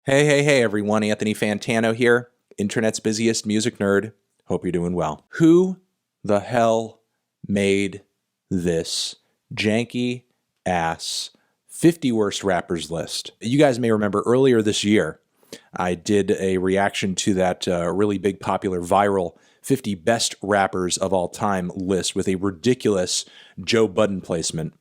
Hey, everyone. Anthony Fantano here, internet's busiest music nerd. Hope you're doing well. Who the hell made this janky ass 50 worst rappers list? You guys may remember earlier this year, I did a reaction to that really big, popular, viral 50 best rappers of all time list with a ridiculous Joe Budden placement.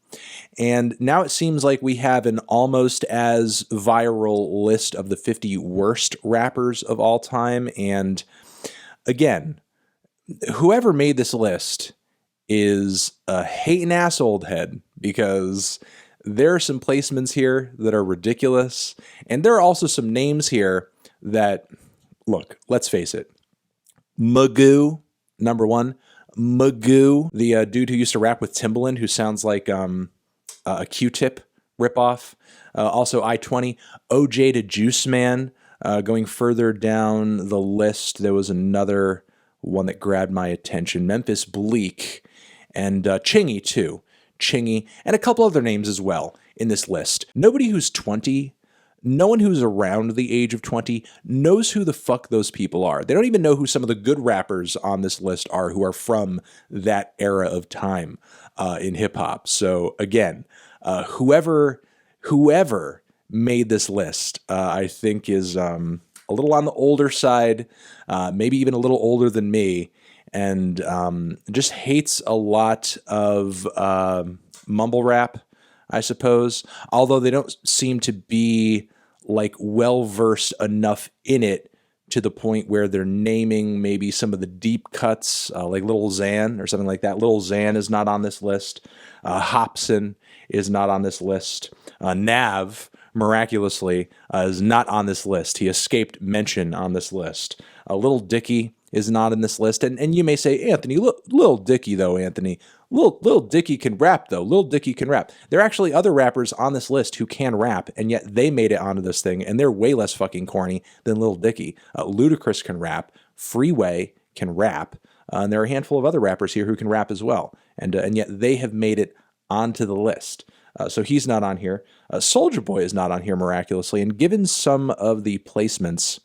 And now it seems like we have an almost as viral list of the 50 worst rappers of all time. And again, whoever made this list is a hating ass old head, because there are some placements here that are ridiculous. And there are also some names here that, look, let's face it. Magoo, number one. Magoo, the dude who used to rap with Timbaland, who sounds like a Q-Tip ripoff. Also I-20, OJ to Juice Man. Going further down the list, there was another one that grabbed my attention. Memphis Bleak and Chingy too. Chingy, and a couple other names as well in this list. Nobody who's 20, no one who's around the age of 20 knows who the fuck those people are. They don't even know who some of the good rappers on this list are who are from that era of time in hip-hop. So again, whoever made this list, I think is a little on the older side, maybe even a little older than me, and just hates a lot of mumble rap, I suppose, although they don't seem to be like well-versed enough in it to the point where they're naming maybe some of the deep cuts, like Lil Xan or something like that. Lil Xan is not on this list. Hopsin is not on this list. Nav, miraculously, is not on this list. He escaped mention on this list. Lil Dicky is not in this list. And you may say, Anthony, Lil Dicky, though, Anthony. Lil Dicky can rap, though. Lil Dicky can rap. There are actually other rappers on this list who can rap, and yet they made it onto this thing, and they're way less fucking corny than Lil Dicky. Ludacris can rap. Freeway can rap. And there are a handful of other rappers here who can rap as well. And yet they have made it onto the list. So he's not on here. Soulja Boy is not on here miraculously. And given some of the placements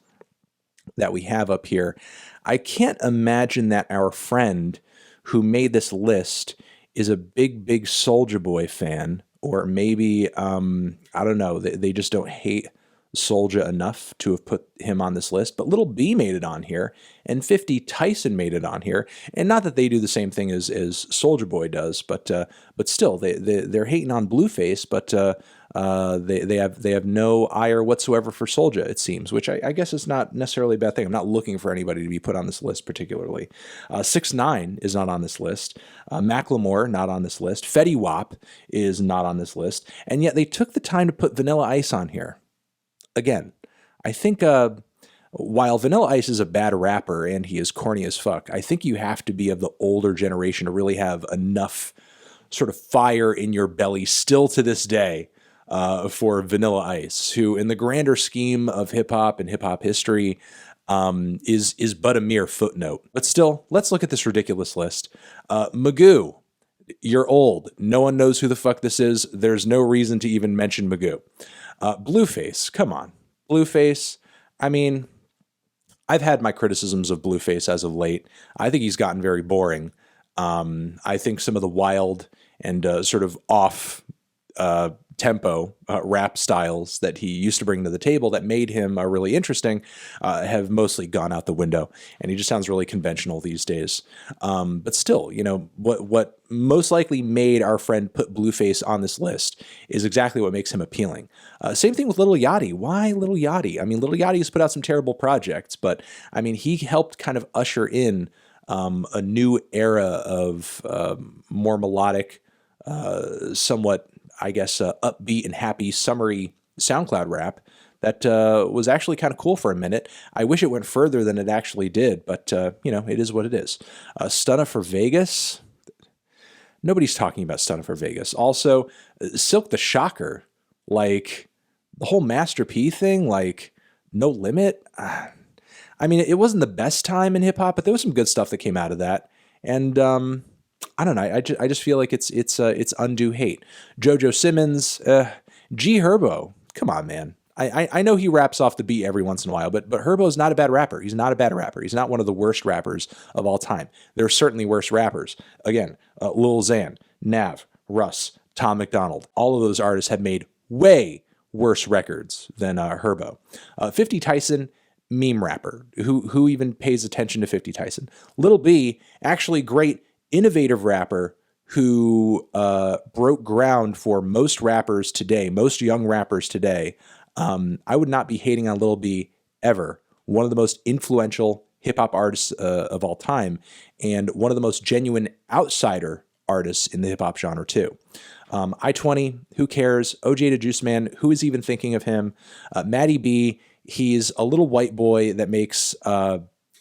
that we have up here, I can't imagine that our friend who made this list is a big Soulja Boy fan, or maybe, I don't know, they just don't hate Soulja enough to have put him on this list. But Lil B made it on here, and 50 Tyson made it on here. And not that they do the same thing as Soulja Boy does, but still, they're hating on Blueface, but they have no ire whatsoever for Soulja, it seems, which I guess is not necessarily a bad thing. I'm not looking for anybody to be put on this list particularly. 6ix9ine is not on this list. Macklemore, not on this list. Fetty Wap is not on this list. And yet they took the time to put Vanilla Ice on here. Again, I think while Vanilla Ice is a bad rapper and he is corny as fuck, I think you have to be of the older generation to really have enough sort of fire in your belly still to this day for Vanilla Ice, who in the grander scheme of hip-hop and hip-hop history is but a mere footnote. But still, let's look at this ridiculous list. Magoo, you're old. No one knows who the fuck this is. There's no reason to even mention Magoo. Blueface, come on. Blueface, I mean, I've had my criticisms of Blueface as of late. I think he's gotten very boring. I think some of the wild and sort of off tempo rap styles that he used to bring to the table that made him really interesting have mostly gone out the window, and he just sounds really conventional these days. But still, you know, what most likely made our friend put Blueface on this list is exactly what makes him appealing. Same thing with Lil Yachty. Why Lil Yachty? I mean, Lil Yachty has put out some terrible projects, but I mean, he helped kind of usher in a new era of more melodic, somewhat, I guess, upbeat and happy, summery SoundCloud rap that was actually kind of cool for a minute. I wish it went further than it actually did, but, you know, it is what it is. Stunna for Vegas. Nobody's talking about Stunna for Vegas. Also, Silk the Shocker, like the whole Master P thing, like No Limit. I mean, it wasn't the best time in hip hop, but there was some good stuff that came out of that. And I don't know. I just feel like it's undue hate. JoJo Simmons, G Herbo. Come on, man. I know he raps off the beat every once in a while, but Herbo's not a bad rapper. He's not a bad rapper. He's not one of the worst rappers of all time. There are certainly worse rappers. Again, Lil Xan, Nav, Russ, Tom McDonald. All of those artists have made way worse records than Herbo. 50 Tyson, meme rapper. Who even pays attention to 50 Tyson? Lil B, actually great innovative rapper who broke ground for most rappers today, most young rappers today. I would not be hating on Lil B ever. One of the most influential hip hop artists of all time, and one of the most genuine outsider artists in the hip hop genre too. I-20, who cares? OJ the Juice Man, who is even thinking of him? Matty B, he's a little white boy that makes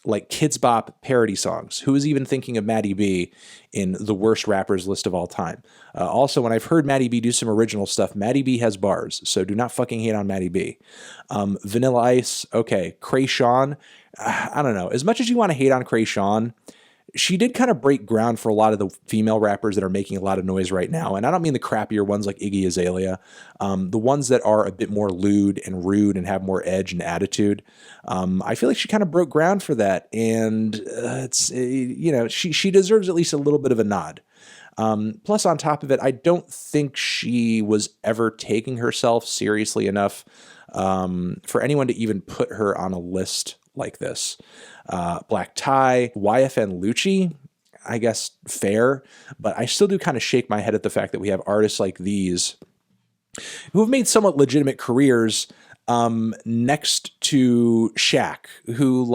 like Kids Bop parody songs. Who is even thinking of Matty B in the worst rappers list of all time? Also, when I've heard Matty B do some original stuff, Matty B has bars, so do not fucking hate on Matty B. Vanilla Ice, okay. Krayshawn, I don't know. As much as you want to hate on Krayshawn, she did kind of break ground for a lot of the female rappers that are making a lot of noise right now. And I don't mean the crappier ones like Iggy Azalea. The ones that are a bit more lewd and rude and have more edge and attitude. I feel like she kind of broke ground for that. And she deserves at least a little bit of a nod. Plus, on top of it, I don't think she was ever taking herself seriously enough for anyone to even put her on a list like this. Black Tie, YFN Lucci, I guess fair, but I still do kind of shake my head at the fact that we have artists like these who have made somewhat legitimate careers next to Shaq, who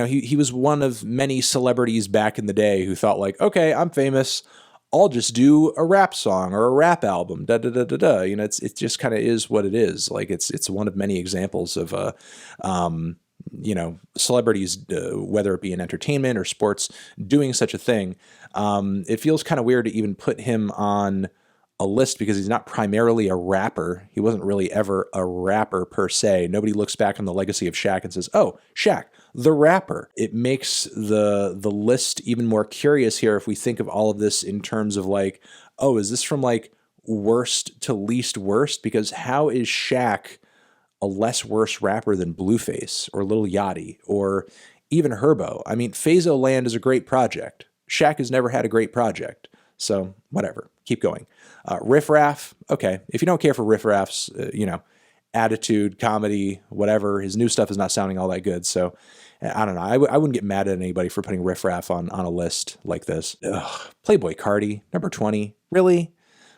he was one of many celebrities back in the day who thought like, okay, I'm famous, I'll just do a rap song or a rap album, da da da da da. It just kind of is what it is. Like it's one of many examples of celebrities, whether it be in entertainment or sports, doing such a thing. It feels kind of weird to even put him on a list because he's not primarily a rapper. He wasn't really ever a rapper per se. Nobody looks back on the legacy of Shaq and says, oh, Shaq, the rapper. It makes the list even more curious here if we think of all of this in terms of like, oh, is this from like worst to least worst? Because how is Shaq a less worse rapper than Blueface or Lil Yachty or even Herbo? I mean, Phaso Land is a great project. Shaq has never had a great project. So whatever, keep going. Riff Raff, okay. If you don't care for Riff Raff's, attitude, comedy, whatever, his new stuff is not sounding all that good. So I don't know. I wouldn't get mad at anybody for putting Riff Raff on a list like this. Ugh. Playboy Cardi, number 20. Really?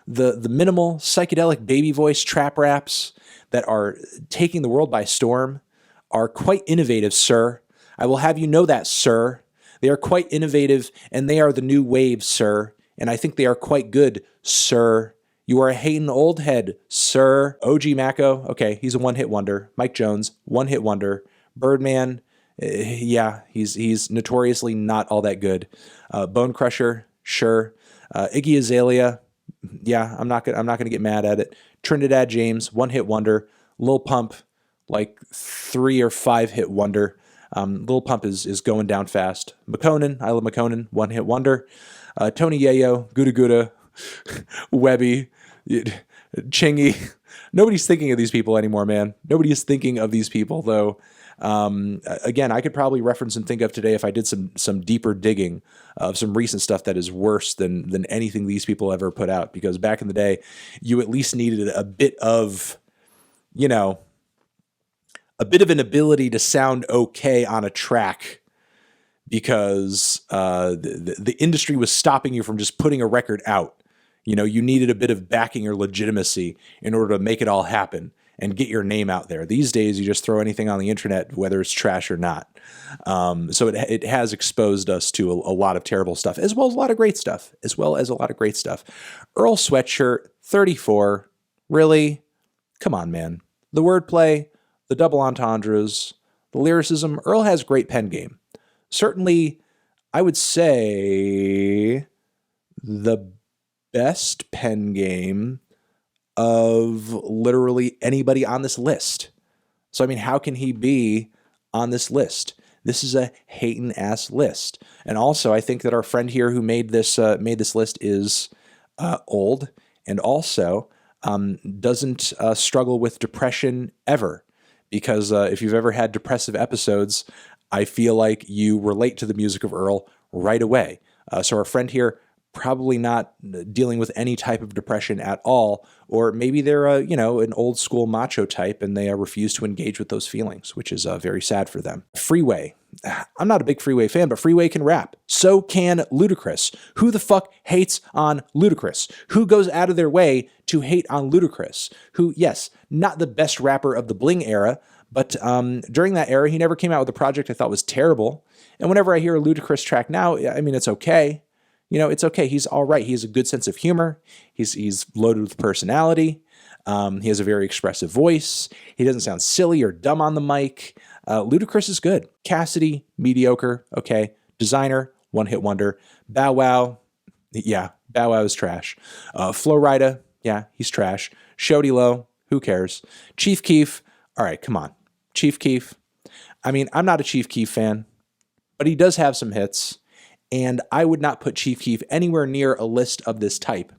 The minimal psychedelic baby voice trap raps that are taking the world by storm are quite innovative, sir. I will have you know that, sir. They are quite innovative, and they are the new wave, sir. And I think they are quite good, sir. You are a hating old head, sir. OG Mako, okay, he's a one-hit wonder. Mike Jones, one-hit wonder. Birdman, yeah, he's notoriously not all that good. Bone Crusher, sure. Iggy Azalea, yeah, I'm not gonna get mad at it. Trinidad James, one-hit wonder. Lil Pump, like 3 or 5 hit wonder. Lil Pump is going down fast. McConan, I love McConan, one-hit wonder. Tony Yayo, Gouda Gouda, Webby, Chingy. Nobody's thinking of these people anymore, man. Nobody is thinking of these people, though. Again, I could probably reference and think of today if I did some deeper digging of some recent stuff that is worse than anything these people ever put out. Because back in the day, you at least needed a bit of, an ability to sound okay on a track, because the industry was stopping you from just putting a record out. You needed a bit of backing or legitimacy in order to make it all happen and get your name out there. These days, you just throw anything on the internet, whether it's trash or not. So it has exposed us to a lot of terrible stuff, as well as a lot of great stuff, Earl Sweatshirt, 34. Really? Come on, man. The wordplay, the double entendres, the lyricism. Earl has great pen game. Certainly, I would say the best pen game of literally anybody on this list. So, I mean, how can he be on this list? This is a hatin' ass list. And also, I think that our friend here who made this list is old. And also, doesn't struggle with depression ever. Because if you've ever had depressive episodes, I feel like you relate to the music of Earl right away. So our friend here, probably not dealing with any type of depression at all, or maybe they're an old school macho type and they refuse to engage with those feelings, which is very sad for them. Freeway. I'm not a big Freeway fan, but Freeway can rap. So can Ludacris. Who the fuck hates on Ludacris? Who goes out of their way to hate on Ludacris? Who, yes, not the best rapper of the Bling era, but during that era, he never came out with a project I thought was terrible. And whenever I hear a Ludacris track now, I mean, it's okay. It's okay. He's all right. He has a good sense of humor. He's loaded with personality. He has a very expressive voice. He doesn't sound silly or dumb on the mic. Ludacris is good. Cassidy, mediocre. Okay. Designer, one-hit wonder. Bow Wow, yeah, Bow Wow is trash. Flo Rida, yeah, he's trash. Shody Lo, who cares? Chief Keef, all right, come on. Chief Keef. I mean, I'm not a Chief Keef fan, but he does have some hits. And I would not put Chief Keef anywhere near a list of this type,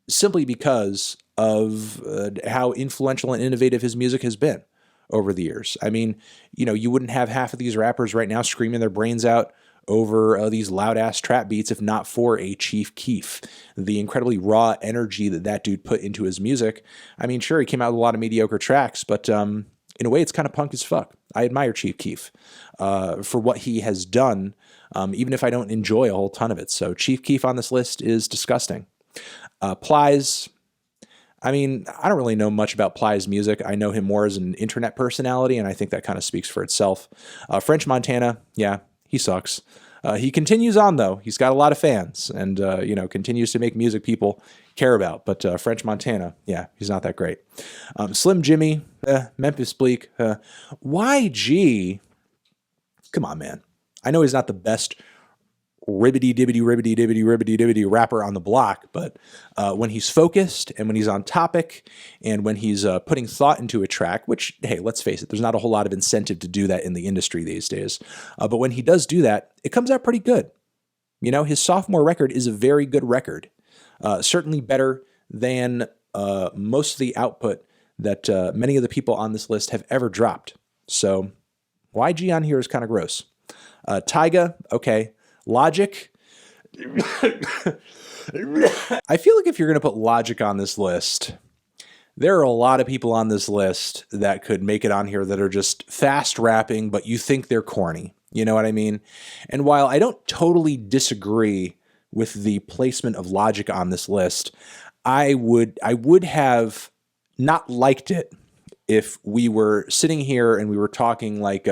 simply because of how influential and innovative his music has been over the years. I mean, you wouldn't have half of these rappers right now screaming their brains out over these loud-ass trap beats if not for a Chief Keef. The incredibly raw energy that dude put into his music. I mean, sure, he came out with a lot of mediocre tracks, but in a way, it's kind of punk as fuck. I admire Chief Keef for what he has done, even if I don't enjoy a whole ton of it. So Chief Keef on this list is disgusting. Plies. I mean, I don't really know much about Plies' music. I know him more as an internet personality, and I think that kind of speaks for itself. French Montana, yeah, he sucks. He continues on, though. He's got a lot of fans and, continues to make music people care about. But French Montana, yeah, he's not that great. Slim Jimmy, Memphis Bleak. YG, come on, man. I know he's not the best ribbity-dibbity rapper on the block, but when he's focused and when he's on topic and when he's putting thought into a track, which, hey, let's face it, there's not a whole lot of incentive to do that in the industry these days. But when he does do that, it comes out pretty good. His sophomore record is a very good record. Certainly better than most of the output that many of the people on this list have ever dropped. So YG on here is kind of gross. Tyga, okay. Logic. I feel like if you're going to put Logic on this list, there are a lot of people on this list that could make it on here that are just fast rapping, but you think they're corny. You know what I mean? And while I don't totally disagree with the placement of Logic on this list, I would have not liked it if we were sitting here and we were talking like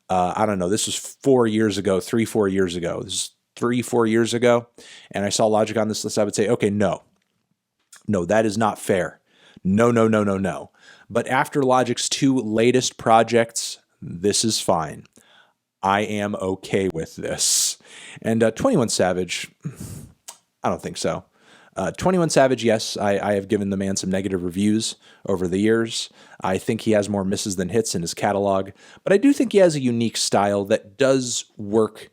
I don't know, this was 4 years ago, 3-4 years ago. This is 3-4 years ago. And I saw Logic on this list. I would say, okay, no, that is not fair. No. But after Logic's 2 latest projects, this is fine. I am okay with this. And 21 Savage, I don't think so. 21 Savage, yes, I have given the man some negative reviews over the years. I think he has more misses than hits in his catalog, but I do think he has a unique style that does work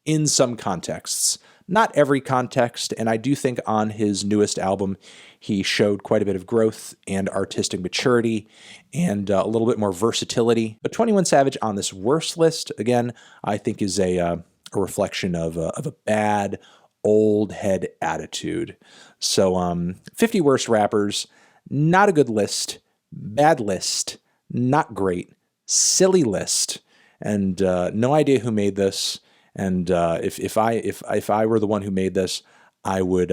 in some contexts. Not every context, and I do think on his newest album, he showed quite a bit of growth and artistic maturity and a little bit more versatility. But 21 Savage on this worst list, again, I think is a reflection of a bad, old head attitude. So 50 worst rappers, not a good list, bad list, not great, silly list, and no idea who made this. And if I were the one who made this, I would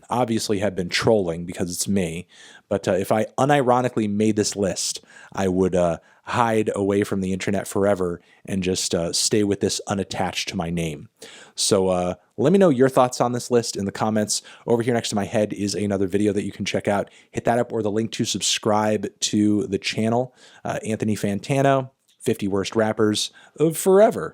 obviously have been trolling because it's me. But if I unironically made this list, I would hide away from the internet forever and just stay with this unattached to my name. So let me know your thoughts on this list in the comments. Over here next to my head is another video that you can check out. Hit that up or the link to subscribe to the channel. Anthony Fantano, 50 Worst Rappers of Forever.